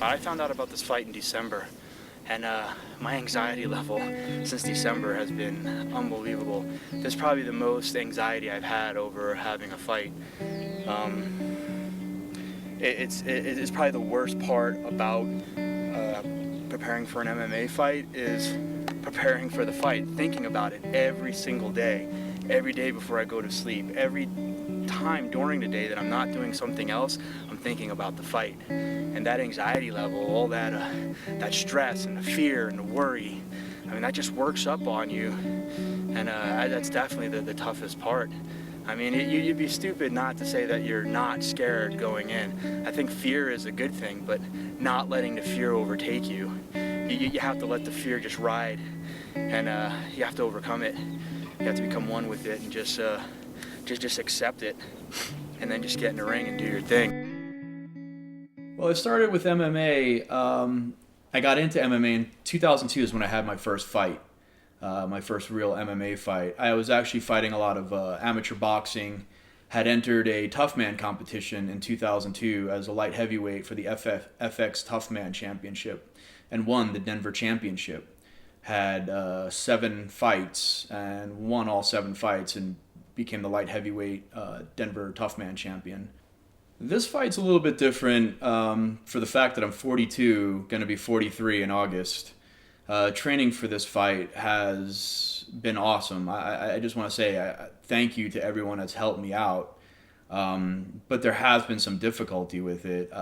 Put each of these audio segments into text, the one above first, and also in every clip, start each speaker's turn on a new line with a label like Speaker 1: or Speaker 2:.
Speaker 1: I found out about this fight in December, and my anxiety level since December has been unbelievable. This is probably the most anxiety I've had over having a fight. It's probably the worst part about preparing for an MMA fight is preparing for the fight, thinking about it every single day, every day before I go to sleep, every time during the day that I'm not doing something else, I'm thinking about the fight. And that anxiety level, all that stress and the fear and the worry, I mean, that just works up on you. And that's definitely the toughest part. I mean, you'd be stupid not to say that you're not scared going in. I think fear is a good thing, but not letting the fear overtake you. You have to let the fear just ride, and you have to overcome it. You have to become one with it and just accept it, and then just get in the ring and do your thing.
Speaker 2: Well, it started with MMA. I got into MMA in 2002 is when I had my first fight, my first real MMA fight. I was actually fighting a lot of amateur boxing, had entered a Tough Man competition in 2002 as a light heavyweight for the FX Tough Man Championship and won the Denver Championship. Had 7 fights and won all 7 fights and became the light heavyweight Denver Tough Man champion. This fight's a little bit different for the fact that I'm 42, going to be 43 in August. Training for this fight has been awesome. I just want to say thank you to everyone that's helped me out. But there has been some difficulty with it.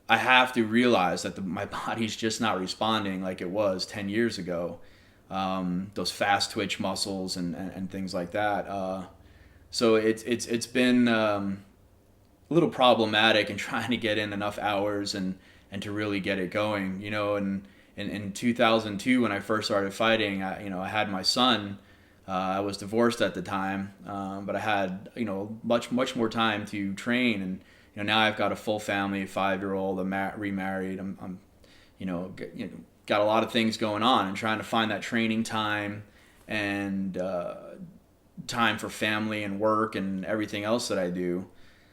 Speaker 2: I have to realize that my body's just not responding like it was 10 years ago. Those fast twitch muscles and things like that. So it's been a little problematic in trying to get in enough hours and to really get it going. And in 2002 when I first started fighting, I had my son. I was divorced at the time, but I had much more time to train, and now I've got a full family, a 5-year-old. I'm remarried. I'm got a lot of things going on, and trying to find that training time and time for family and work and everything else that I do.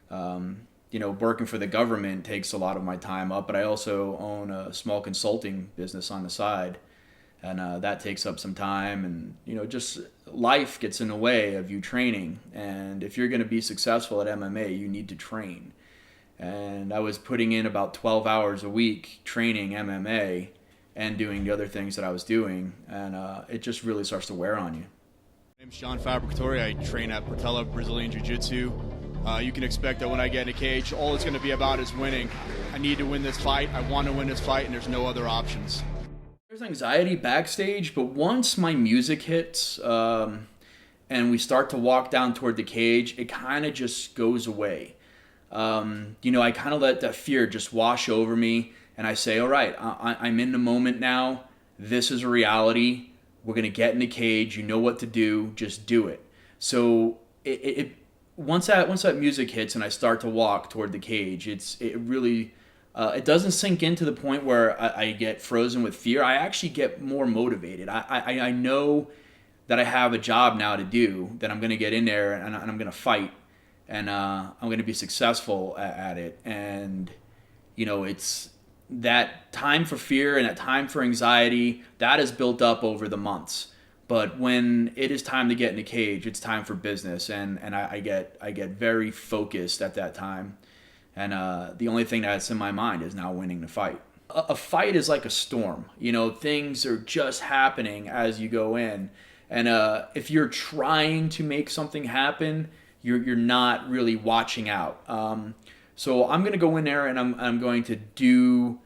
Speaker 2: Working for the government takes a lot of my time up, but I also own a small consulting business on the side, and that takes up some time, and just life gets in the way of you training. And if you're going to be successful at MMA, you need to train. And I was putting in about 12 hours a week training MMA and doing the other things that I was doing, and it just really starts to wear on you.
Speaker 3: My name's Fabbricatore. I train at Portela Brazilian Jiu-Jitsu. You can expect that when I get in a cage, all it's going to be about is winning. I need to win this fight. I want to win this fight, and there's no other options.
Speaker 2: There's anxiety backstage, but once my music hits and we start to walk down toward the cage, it kind of just goes away. I kind of let that fear just wash over me, and I say, all right, I'm in the moment now. This is a reality. We're going to get in the cage. You know what to do. Just do it. So once that music hits and I start to walk toward the cage, it really doesn't sink in to the point where I get frozen with fear. I actually get more motivated. I know that I have a job now to do, that I'm going to get in there and I'm going to fight, and I'm going to be successful at it. And it's that time for fear and that time for anxiety that is built up over the months. But when it is time to get in the cage, it's time for business, and I get very focused at that time. And the only thing that's in my mind is now winning the fight. A fight is like a storm. Things are just happening as you go in, and if you're trying to make something happen, you're not really watching out. So I'm going to go in there and I'm going to do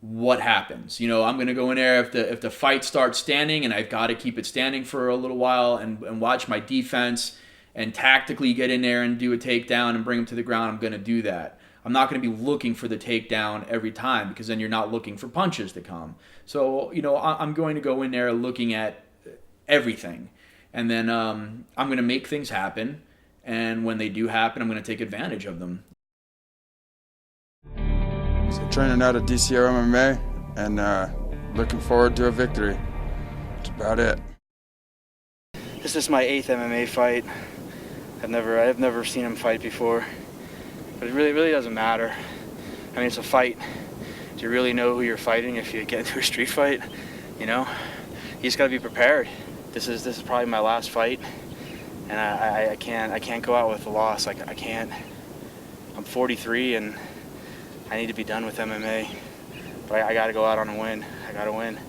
Speaker 2: what happens. I'm going to go in there if the fight starts standing, and I've got to keep it standing for a little while and watch my defense and tactically get in there and do a takedown and bring him to the ground. I'm going to do that. I'm not going to be looking for the takedown every time, because then you're not looking for punches to come. So, I'm going to go in there looking at everything, and then I'm going to make things happen. And when they do happen, I'm going to take advantage of them.
Speaker 4: So training out at DCR MMA and looking forward to a victory. That's about it.
Speaker 1: This is my 8th MMA fight. I've never seen him fight before, but it really doesn't matter. I mean, it's a fight. Do you really know who you're fighting if you get into a street fight? You know, you just gotta be prepared. This is probably my last fight, and I can't go out with a loss. I can't. I'm 43 and I need to be done with MMA, but I gotta go out on a win. I gotta win.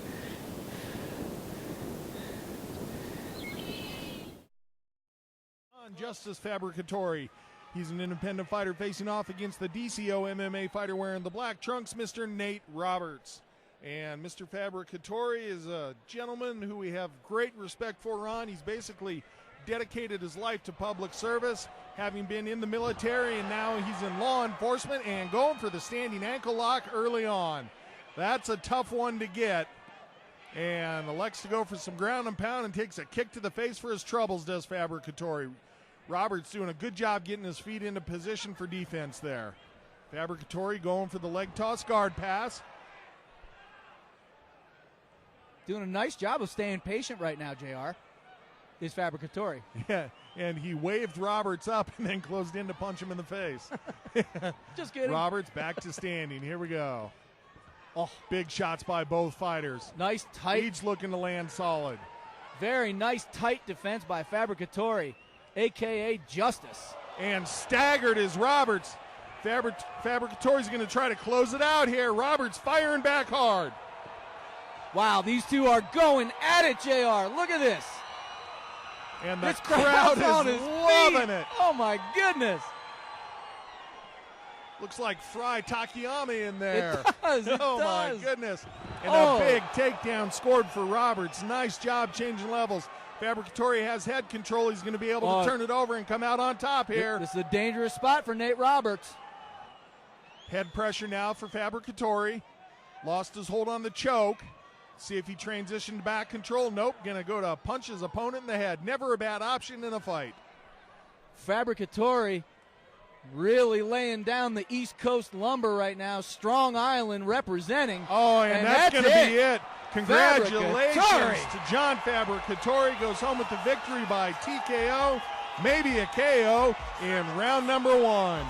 Speaker 5: Justice Fabbricatore. He's an independent fighter facing off against the DCO MMA fighter wearing the black trunks, Mr. Nate Roberts. And Mr. Fabbricatore is a gentleman who we have great respect for, Ron. He's basically dedicated his life to public service, having been in the military, and now he's in law enforcement and going for the standing ankle lock early on. That's a tough one to get. And elects to go for some ground and pound and takes a kick to the face for his troubles, does Fabbricatore. Roberts doing a good job getting his feet into position for defense there. Fabbricatore going for the leg toss guard pass.
Speaker 6: Doing a nice job of staying patient right now, JR, is Fabbricatore.
Speaker 5: Yeah, and he waved Roberts up and then closed in to punch him in the face.
Speaker 6: Just kidding.
Speaker 5: Roberts back to standing. Here we go.
Speaker 6: Oh,
Speaker 5: big shots by both fighters.
Speaker 6: Nice tight.
Speaker 5: Each looking to land solid.
Speaker 6: Very nice tight defense by Fabbricatore, a.k.a. Justice.
Speaker 5: And staggered is Roberts. Fabbricatore's going to try to close it out here. Roberts firing back hard.
Speaker 6: Wow, these two are going at it, JR. Look at this.
Speaker 5: And the crowd is loving it.
Speaker 6: Oh, my goodness.
Speaker 5: Looks like Fry Takayama in there.
Speaker 6: It does.
Speaker 5: Oh, my goodness. And a big takedown scored for Roberts. Nice job changing levels. Fabbricatore has head control. He's going to be able to turn it over and come out on top here.
Speaker 6: This is a dangerous spot for Nate Roberts.
Speaker 5: Head pressure now for Fabbricatore. Lost his hold on the choke. See if he transitioned back control. Nope, going to go to punch his opponent in the head. Never a bad option in a fight.
Speaker 6: Fabbricatore really laying down the East Coast lumber right now. Strong Island representing.
Speaker 5: Oh, and that's going to be it. Congratulations to John Fabbricatore. Goes home with the victory by TKO, maybe a KO in round number 1.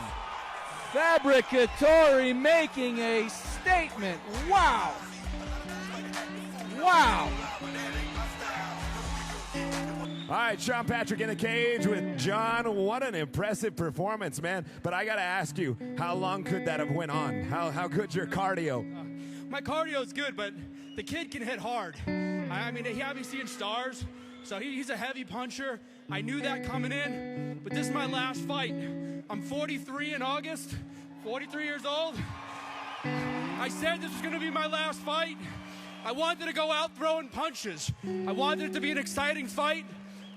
Speaker 6: Fabbricatore making a statement. Wow. Wow.
Speaker 7: All right, Sean Patrick in the cage with John. What an impressive performance, man. But I got to ask you, how long could that have went on? How good's your cardio?
Speaker 8: My cardio's good, but the kid can hit hard. I mean, he obviously in stars, so he's a heavy puncher. I knew that coming in, but this is my last fight. I'm 43 in August, 43 years old. I said this was going to be my last fight. I wanted to go out throwing punches. I wanted it to be an exciting fight.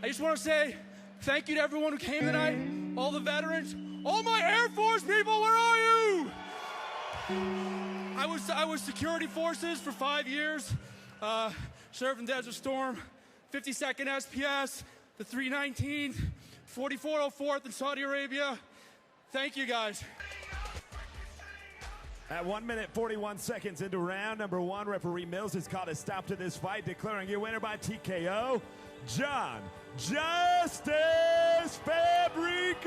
Speaker 8: I just want to say thank you to everyone who came tonight, all the veterans, all my Air Force people, where are you? I was security forces for 5 years, served in Desert Storm, 52nd SPS, the 319th, 4404th in Saudi Arabia. Thank you, guys.
Speaker 7: At 1 minute 41 seconds into round number 1, referee Mills has called a stop to this fight, declaring your winner by TKO, John Justice Fabbricatore.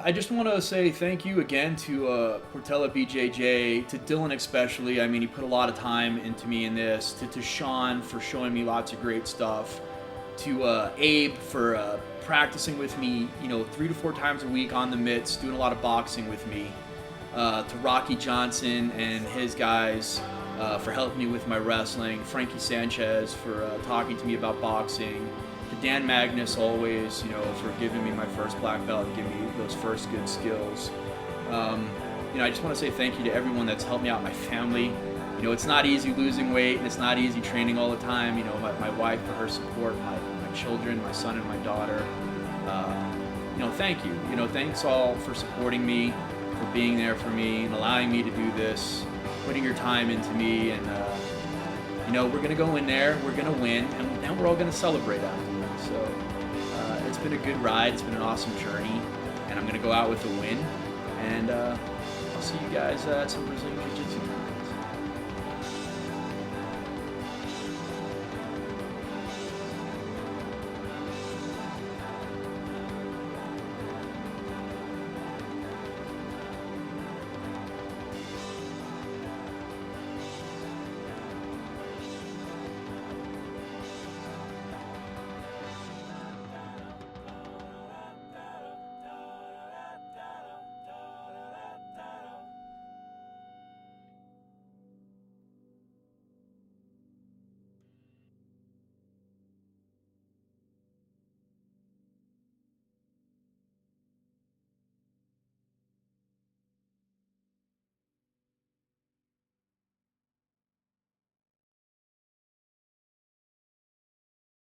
Speaker 2: I just want to say thank you again to Portela BJJ, to Dylan especially. I mean, he put a lot of time into me in this, to Sean for showing me lots of great stuff, to Abe for practicing with me, 3 to 4 times a week on the mitts, doing a lot of boxing with me. To Rocky Johnson and his guys for helping me with my wrestling, Frankie Sanchez for talking to me about boxing, to Dan Magnus always, for giving me my first black belt and giving me those first good skills. I just want to say thank you to everyone that's helped me out, my family. It's not easy losing weight and it's not easy training all the time. My wife for her support, my children, my son and my daughter. Thank you. Thanks all for supporting me, for being there for me and allowing me to do this, putting your time into me, and we're gonna go in there, we're gonna win, and now we're all gonna celebrate afterwards. So it's been a good ride, it's been an awesome journey, and I'm gonna go out with a win, and I'll see you guys at some Brazilian Jiu-Jitsu.